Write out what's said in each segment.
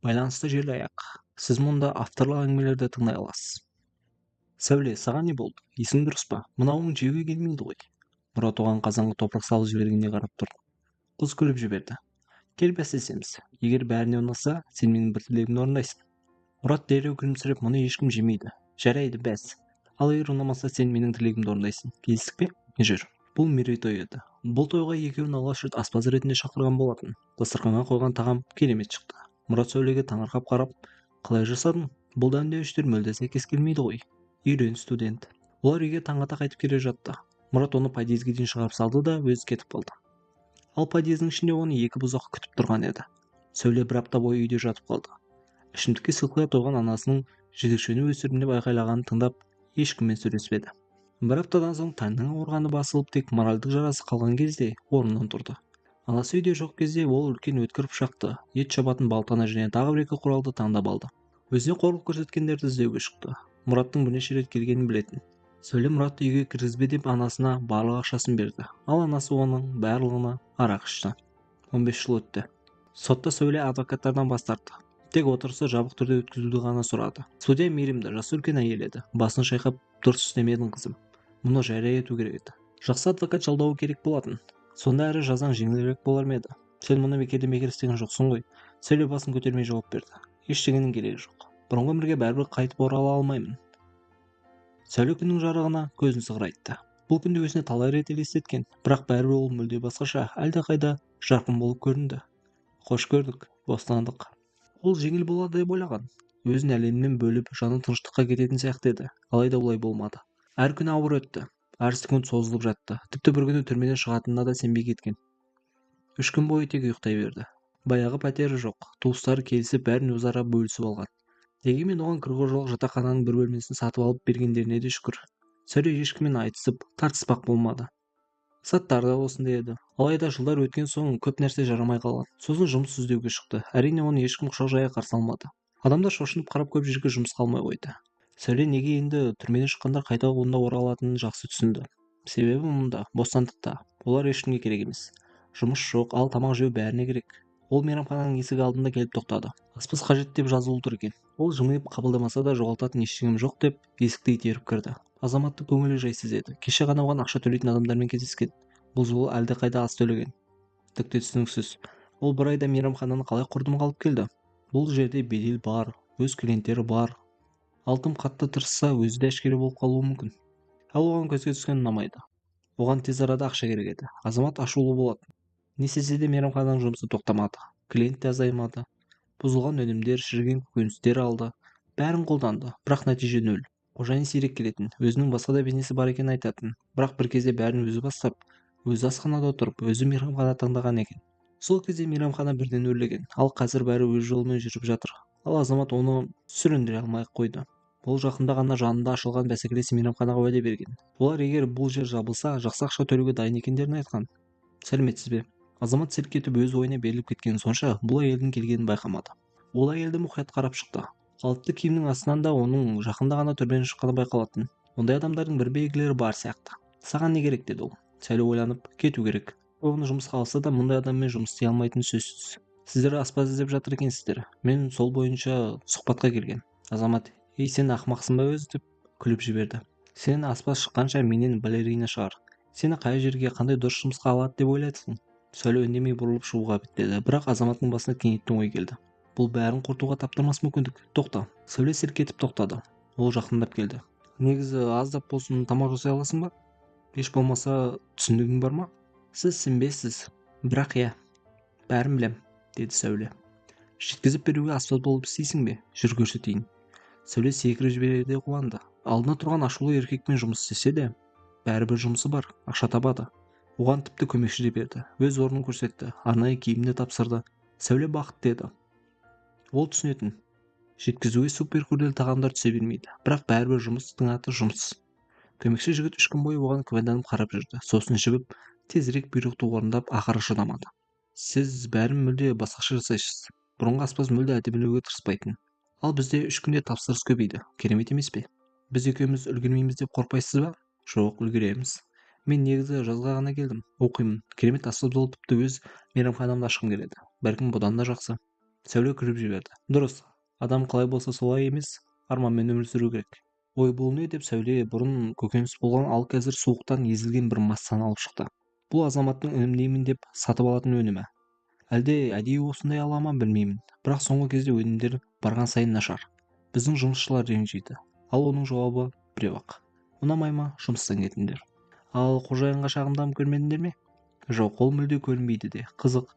Байланысты желаяқ. Сіз мұнда авторлық әңгімелерді тыңдай аласыз. Сәуле, саған не болды? Есің дұрыс па? Мынауың жеуге келмейді ғой. Мұрат оған қазанға топырақ салып жібергеніне қарап тұрды. Қыз күліп жіберді. Кел бәстесеміз. Егер бәріне ұнаса, сен менің бір тілегімді орындайсың. Мұрат дереу күлімсіреп, мұны ешкім жемейді. Жарайды, бәс. Ал егер ұнамаса, сен менің тілегімді орындайсың. Келістік пе? Жүр. Бұл мерейтой еді. Бұл тойға екеуін алғаш рет аспаз ретінде шақырған болатын. Дастарханға қойған тағам керемет шықты. Мұрат Сәулеге таңырқап қарап, қалай жасадың? Бұл дәмдеуіштер мүлде сәйкес келмейді ғой. Үйрен, студент. Олар үйге таң ата қайтып келе жатты. Мұрат оны подъезге дейін шығарып салды да өзі кетіп қалды. Ал подъездің ішінде оны екі бұзақ күтіп тұрған еді. Сәуле бір апта бойы үйде жатып қалды. Ішімдікке сылқия тойған анасының жезөкшені өсірдім деп айқайлағанын тыңдап, ешкіммен сөйлеспеді. Бір аптадан соң таңның ауырғаны басылып, тек моральдық жарасы қалған кезде орнынан тұрды. Анасы үйде жоқ кезде ол үлкен өткір пышақты, ет шабатын балтаны және тағы бір екі құралды таңдап алды. Өзіне қорлық көрсеткендерді іздеуге шықты. Мұраттың бірнеше рет келгенін білетін. Сәуле Мұратты үйге кіргізбе деп анасына барлық ақшасын берді. Ал анасы оның барлығына арақ ішті. 15 жыл өтті. Сотта Сәуле адвокаттардан бас тартты. Тек отырысы жабық түрде өткізуді ғана сұрады. Судья мейірімді, жасы үлкен әйел еді. Басын шайқап, дұрыс істемедің қызым. Мұны жария ету керек еді. Жақсы адвокат жалдауы керек болатын. Сонда әрі жазаң жеңілірек болар ма еді? Сен мұны бекерде бекер істеген жоқсың ғой. Сәуле басын көтермей жауап берді. Ештеңенің керегі жоқ. Бұрынғы өмірге бәрібір қайтып орала алмаймын. Сәуле күннің жарығына көзін сығырайтты. Бұл күнді өзіне талай рет елестеткен, бірақ бәрібір ол мүлде басқаша, әлдеқайда жарқын болып көрінді. Қош көрдік, бостандық. Ол жеңіл болады деп ойлаған. Өзін әлемнен бөліп, жаны тыныштыққа кететін сияқты еді. Алайда олай болмады. Әр күн ауыр өтті. Әр секунд созылып жатты. Тіпті бір күні түрмеден шығатынына да сенбей кеткен. 3 күн бойы тек ұйықтай берді. Баяғы пәтері жоқ. Туыстары келісіп бәрін өзара бөлісіп алған. Дегенмен оған кіргожалық жатақхананың бір бөлмесін сатып алып бергендеріне де шүкір. Сәуле ешкіммен айтысып, тартыспақ болмады. Саттар да осындай еді. Алайда жылдар өткен соң көп нәрсе жарамай қалған. Сосын жұмыс іздеуге шықты. Әрине оны ешкім құшақ жая қарсы алмады. Адамдар шошынып қарап көп жерге жұмыс қалмай қойды. Сәуле неге енді түрмеден шыққандар қайта онда оралатынын жақсы түсінді. Себебі мұнда, бостандықта, олар ешкімге керек емес. Жұмыс жоқ, ал тамақ жеу бәріне керек. Ол мейрамхананың есігі алдында келіп тоқтады. Аспаз қажет деп жазулы тұр екен. Ол жымиып қабылдамаса да жоғалтатын ештеңем жоқ деп есікті итеріп кірді. Азаматтың көңілі жайсыз еді. Кеше ғана оған ақша төлейтін адамдармен кездескен. Бұл жолы әлдеқайда аз төлеген. Тіпті түсініксіз. Ол бір айда мейрамхананы қалай құрдым қалып келді? Бұл жерде бедел бар, өз клиенттері бар. Алтын қатты тырысса, өзі де әшкере болып қалуы мүмкін. Ал оған көзге түскен ұнамайды. Оған тез арада ақша керек еді. Азамат ашулы болады. Не істесе де мейрамхананың жұмысы тоқтамады. Клиент те азаймады. Бұзылған өнімдер, шіріген көкөністер алды. Бәрін қолданды, бірақ нәтиже нөл. Қожайын сирек келетін, өзінің басқа да бизнесі бар екенін айтатын. Бірақ бір кезде бәрін өзі бастап, өзі асханада отырып, өзі мейрамхана таңдаған екен. Сол кезде мейрамхана бірден өрлеген, ал қазір бәрі өз жолымен жүріп жатыр. Ал азамат оны сүріндіре алмай қойды. Ол жақында ғана жанында ашылған бәсекелес мейрамханаға уәде берген. Олар егер бұл жер жабылса, жақсы ақша төлеуге дайын екендерін айтқан. Сәлеметсіз бе? Азамат селк етіп өз ойына беріліп кеткен сонша, бұл әйелдің келгенін байқамады. Ол әйелді мұқият қарап шықты. Қалыпты киімнің астынан да оның жақында ғана түрмеден шыққаны байқалатын. Ондай адамдардың бір белгілері бар сияқты. Саған не керек деді ол. Сәл ойланып, кету керек. Оны жұмысқа алса да мұндай адаммен жұмыс істей алмайтын сөзсіз. Сіздер аспаз іздеп жатыр екенсіздер. Мен сол бойынша сұхбатқа келген. Азамат, ей сен ақымақсың ба өзі деп күліп жіберді. Сен аспаз шыққанша менен балерина шығар. Сені қай жерге қандай дұрыс жұмысқа алады деп ойлайсың? Сәуле үндемей бұрылып шығуға беттеді, бірақ азаматтың басына кенеттен ой келді. Бұл бәрін құртуға таптырмас мүмкіндік. Тоқта. Сәуле селк етіп тоқтады. Ол жақындап келді. Негізі аздап болсын тамақ жасай аласың ба? Еш болмаса түсінігің бар ма? Сіз сенбессіз. Бірақ иә, бәрін білем, деді Сәуле. Жеткізіп беруге аспаз болып істейсің бе? Жүр көрсетейін. Сәуле секіріп жіберді де қуанды. Алдына тұрған ашулы еркекпен жұмыс істесе де, бәрібір жұмысы бар, ақша табады. Оған тіпті көмекші де берді. Өз орнын көрсетті, арнайы киімді тапсырды. Сәуле бақытты еді. Ол түсінетін. Жеткізуге супер күрделі тағамдар түсе бермейді, бірақ бәрібір жұмыстың аты жұмыс. Көмекші жігіт 3 күн бойы оған күмәнданып қарап жүрді. Сосын жібіп, тезірек бұйрықты орындап, ақыры шыдамады. Сіз бәрін мүлде басқаша жасайсыз. Бұрынғы аспаз мүлде әдемілеуге тырыспайтын. Ал бізде 3 күнде тапсырыс көбейді. Керемет емес пе? Біз екеуміз үлгермейміз деп қорқпайсыз ба? Жоқ, үлгереміз. Мен негізі жазға ғана келдім. Оқимын. Керемет аспаз болып тіпті өз мейрамханамды ашқым келеді. Бәлкім бұдан да жақсы. Сәуле күліп жіберді. Дұрыс, адам қалай болса солай емес, арманмен өмір сүру керек. Ой, бұл не деп Сәуле бұрын көкөніс болған, ал қазір суықтан езілген бір массаны алып шықты. Бұл Азаматтың үнемдеймін деп сатып алатын өнімі. Әлде әдейі осындай ала ма білмеймін, бірақ соңғы кезде өнімдер барған сайын нашар. Біздің жұмысшылар ренжиді. Ал оның жауабы біреу-ақ. Ұнамай ма, жұмыстан кетіңдер. Ал қожайынға шағымданып көрмедіңдер ме? Жоқ, ол мүлде көрінбейді де. Қызық.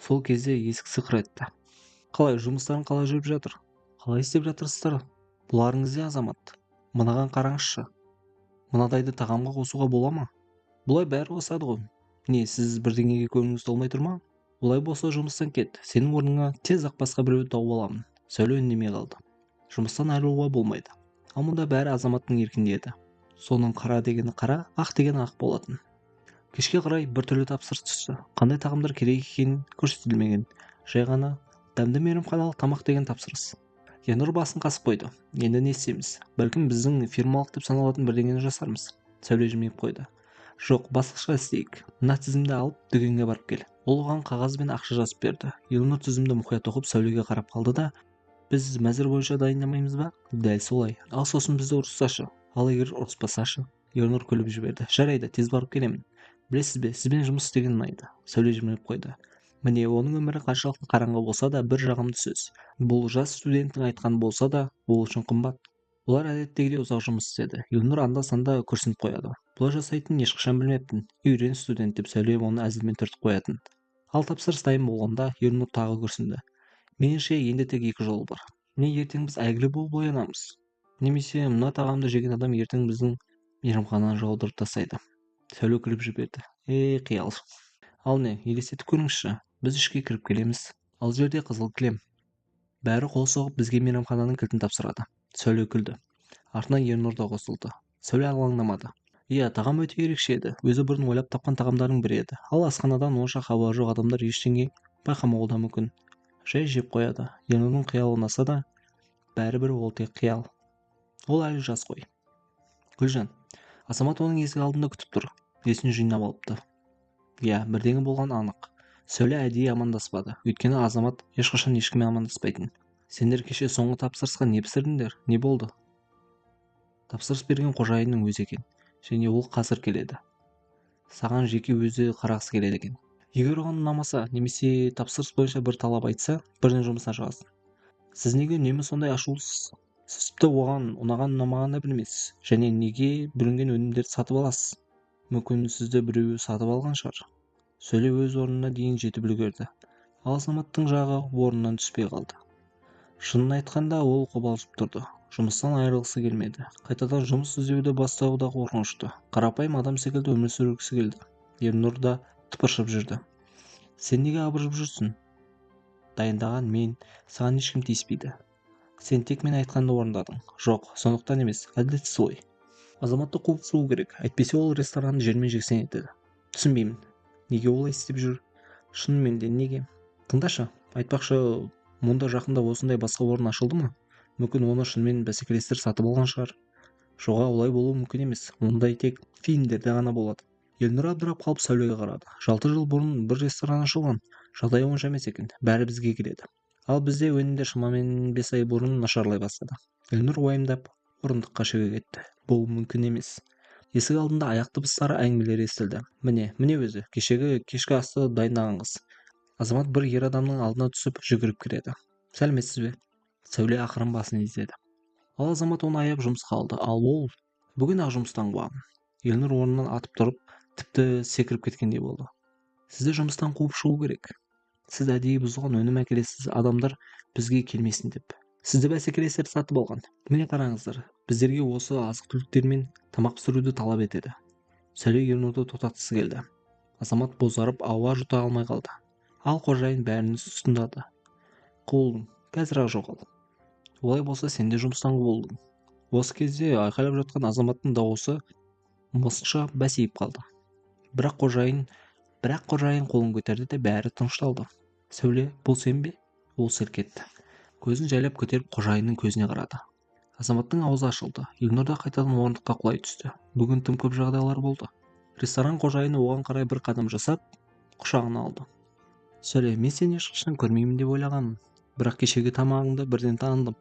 Сол кезде есік сықыр етті. Қалай, жұмыстарың қалай жүріп жатыр? Қалай істеп жатырсыздар? Бұларыңыз не, Азамат? Мынаған қараңызшы. Мынадайды тағамға қосуға бола ма? Бұлай бәрі қосады ғой. Не, сіз бірдеңеге көңіліңіз толмай тұр ма? Бұлай болса жұмыстан кет. Сенің орныңа тез-ақ басқа біреуді тауып аламын. Сәуле үндемей қалды. Жұмыстан айырылуға болмайды. Ал мұнда бәрі Азаматтың еркінде еді. Соның қара дегені қара, ақ дегені ақ болатын. Кешке қарай біртүрлі тапсырыс түсті. Қандай тағамдар керек екенін көрсетілмеген. Жай ғана дәмді мейрамханалық тамақ деген тапсырыс. Янур басын қасып қойды. Енді не істейміз? Бәлкім біздің фирмалық деп саналатын бірдеңені жасармыз. Сәуле жымиып қойды. Жоқ, басқаша істейік. Мына тізімді алып дүкенге барып кел. Ол оған қағаз бен ақша жазып берді. Елнұр тізімді мұқият оқып Сәулеге қарап қалды да: біз мәзір бойынша дайындамаймыз ба? Дәл солай. Ал сосын бізді ұрыссашы. Ал егер ұрыспасашы? Елнұр күліп жіберді. Жарайды, тез барып келемін. Білесіз бе, сізбен жұмыс істеген ұнайды. Сәуле жымиып қойды. Міне, оның өмірі қаншалықты қараңғы болса да бір жағымды сөз. Бұл жас студенттің айтқан болса да, ол үшін қымбат. Олар әдеттегідей ұзақ жұмыс істеді. Елнұр анда-санда күрсініп қояды. Бұлай жасайтынын ешқашан білмеппін. Үйрен, студент деп Сәуле оны әзілмен түртіп қоятын. Ал тапсырыс дайын болғанда Елнұр тағы күрсінді. Меніңше енді тек екі жол бар. Не ертең біз әйгілі болып оянамыз, немесе мына тағамды жеген адам ертең біздің мейрамхананы жаудырып тастайды. Сәуле күліп жіберді. Қиял. Ал не, елестетіп көріңізші. Біз ішке кіріп келеміз. Ал жерде қызыл кілем. Бәрі қол соғып бізге мейрамхананың кілтін тапсырады. Сәуле күлді. Артынан Ернұр да қосылды. Сәуле алаңдамады. Иә, тағам өте ерекше еді. Өзі бұрын ойлап тапқан тағамдардың бірі еді. Ал асханадан онша хабары жоқ адамдар ештеңе байқамауы да мүмкін. Жай жеп қояды. Ернұрдың қиялы ұнаса да, бәрібір ол тек қиял. Ол әлі жас қой. Гүлжан, Азамат оның есік алдында күтіп тұр. Есін жинап алыпты. Иә, бірдеңе болған анық. Сәуле әдейі амандаспады. Өйткені Азамат ешқашан ешкіммен амандаспайтын. Сендер кеше соңғы тапсырысқа не пісірдіңдер? Не болды? Тапсырыс берген қожайынның өзі екен. Және ол қазір келеді. Саған жеке өзі қарағысы келеді екен. Егер оған ұнамаса, немесе тапсырыс бойынша бір талап айтса, бірден жұмысына шығасың. Сіз неге үнемі сондай ашулысыз? Сіз тіпті оған ұнаған-ұнамағанын да білмейсіз. Және неге бүлінген өнімдерді сатып аласыз? Мүмкін сізді біреуі сатып алған шығар. Сәуле өз орнына дейін жетіп үлгерді. Ал Азаматтың жағы орнынан түспей қалды. Шынын айтқанда ол қобалжып тұрды. Жұмыстан айырылғысы келмеді. Қайтадан жұмыс іздеуді бастауы да қорқынышты. Қарапайым адам секілді өмір сүргісі келді. Ернұр да тыпыршып жүрді. Сен неге абыржып жүрсің? Дайындаған мен, саған ешкім тиіспейді. Сен тек мен айтқанды орындадың. Жоқ, сондықтан емес, әділетсіз ой. Азаматты қуып шығу керек, әйтпесе ол ресторанды жермен-жексен етеді. Түсінбеймін. Неге олай істеп жүр? Шынымен де неге? Тыңдашы, айтпақшы, мұнда жақында осындай басқа орын ашылды ма? Мүмкін оны шынымен бәсекелестер сатып алған шығар. Жоға, олай болуы мүмкін емес. Мұндай тек фильмдерде ғана болады. Елнұр абдырап қалып Сәулеге қарады. 6 жыл бұрын бір ресторан ашылған. Жағдай онша емес екен. Бәрі бізге келеді. Ал бізде өнімдер шамамен 5 ай бұрын нашарлай бастады. Елнұр уайымдап орындыққа шыға кетті. Бұл мүмкін емес. Есік алдында аяқ дыбыстары, әңгімелер естілді. Міне өзі, кешегі кешкі асты дайындаған қыз. Азамат бір ер адамның алдына түсіп жүгіріп кіреді. Сәлеметсіз бе? Сәуле ақырын басын изеді. Ал Азамат оны аяп жұмысқа алды. Ал ол бүгін ақ жұмыстан қуамын. Елнұр орнынан атып тұрып, тіпті секіріп кеткендей болды. Сізді жұмыстан қуып шығу керек. Сіз әдейі бұзылған өнім әкелесіз, адамдар бізге келмесін деп. Сізді бәсекелестер сатып алған. Міне қараңыздар, біздерге осы азық-түліктермен тамақ пісіруді талап етеді. Сәуле Ернұрды тоқтатқысы келді. Азамат бозарып ауа жұта алмай қалды. Ал қожайын бәрін тұтындады. Құлдың, қазір-ақ жоғал. Олай болса сен де жұмыстан қуылдың. Осы кезде айқайлап жатқан Азаматтың дауысы мысықша бәсейіп қалды. Бірақ қожайын қолын көтерді де бәрі тынышталды. Сәуле, бұл сен бе? Ол селк етті. Көзін жайлап көтеріп қожайынның көзіне қарады. Азаматтың аузы ашылды. Елнұр да қайтадан орындыққа құлай түсті. Бүгін тым көп жағдайлар болды. Ресторан қожайыны оған қарай бір қадам жасап, құшағына алды. Сәуле, мен сені ешқашан көрмеймін деп ойлағанмын. бірақ кешегі тамағыңды бірден таныдым.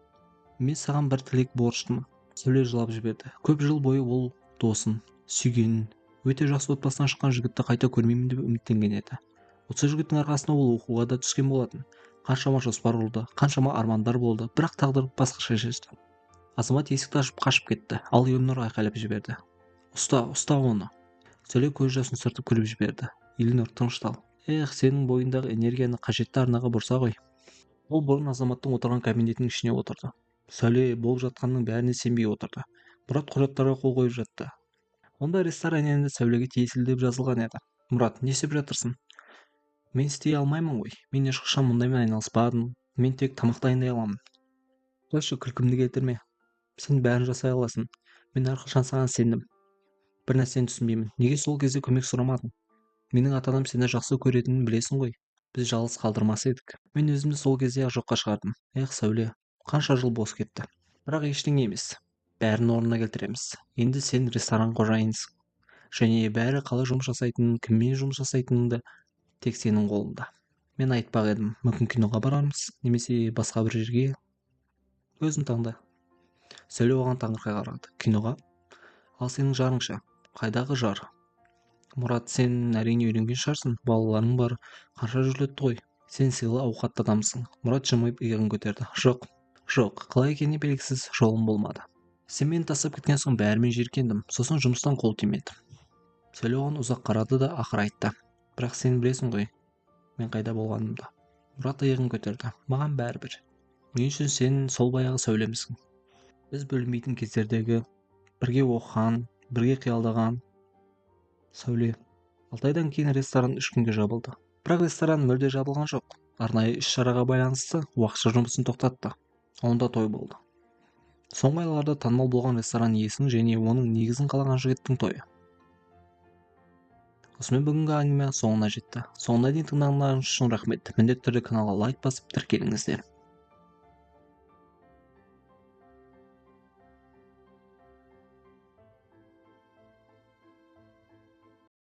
Мен саған бір тілек борыштымын. Сәуле жылап жіберді. Көп жыл бойы ол досын, сүйгенін, өте жақсы отбасынан шыққан жігітті қайта көрмеймін деп үміттенген еді. Осы жігіттің арқасында ол оқуға да түскен болатын. Қаншама жоспар құрылды, қаншама армандар болды, бірақ тағдыр басқаша шешті. Азамат есікті ашып қашып кетті, ал Елнұр айқайлап жіберді. Ұста оны. Сәуле көз жасын сүртіп күліп жіберді. Елнұр, тыныштал. Сенің бойындағы энергияны қажетті арнаға бұрса ғой. Ол бұрын Азаматтың отырған кабинетінің ішіне отырды. Сәуле болып жатқанның бәріне сенбей отырды. Мұрат құжаттарға қол қойып жатты. Онда ресторан енді Сәулеге тиесілі деп жазылған еді. Мұрат, не істеп жатырсың? Мен істей алмаймын ғой. Мен ешқашан мұндаймен айналыспадым. Мен тек тамақ дайындай аламын. Қойшы, күлкімді келтірме. Сен бәрін жасай аласың. Мен әрқашан саған сендім. Бір нәрсені түсінбеймін. Неге сол кезде көмек сұрамадың? Менің ата-анам сені жақсы көретінін білесің ғой. Біз жалғыз қалдырмас едік. Мен өзімді сол кезде жоққа шығардым. Сәуле, қанша жыл бос кетті. Бірақ ештеңе емес. Бәрін орнына келтіреміз. Енді сен ресторан қожайынсың. Және бәрі қалай жұмыс жасайтынын, кіммен жұмыс жасайтыныңды тек сенің қолыңда. Мен айтпақ едім, мүмкін киноға барармыз, немесе басқа бір жерге. Өзің таңда. Сәуле оған таңырқай қарады. Киноға? Ал сенің жарың ше? Қайдағы жар? Мұрат, сен әрине үйренген шығарсың, балаларың бар, қанша жүрілетті ғой. Сен сыйлы ауқатты адамсың. Мұрат жымиып иығын көтерді. Жоқ, қалай екені белгісіз, жолым болмады. Сен мені тастап кеткен соң бәрімен жиіркендім, сосын жұмыстан қол тимеді. Сәуле оған ұзақ қарады да ақыры айтты. Бірақ сен білесің ғой, мен қайда болғанымды. Мұрат иығын көтерді. Маған бәрібір. Мен үшін сен сол баяғы Сәулемсің. Біз бөлінбейтін кездердегі, бірге оқыған, бірге қиялдаған Сәуле. 6 айдан кейін ресторан 3 күнге жабылды. Бірақ ресторан мүлде жабылған жоқ. Арнайы іс-шараға байланысты уақытша жұмысын тоқтатты. Онда той болды. Соңғы айларда танымал болған ресторан иесінің және оның негізін қалаған жігіттің тойы. Осымен бүгінгі әңгіме соңына жетті. Соңына дейін тыңдағандарыңыз үшін рахмет. Міндетті түрде каналға лайк басып тіркеліңіздер.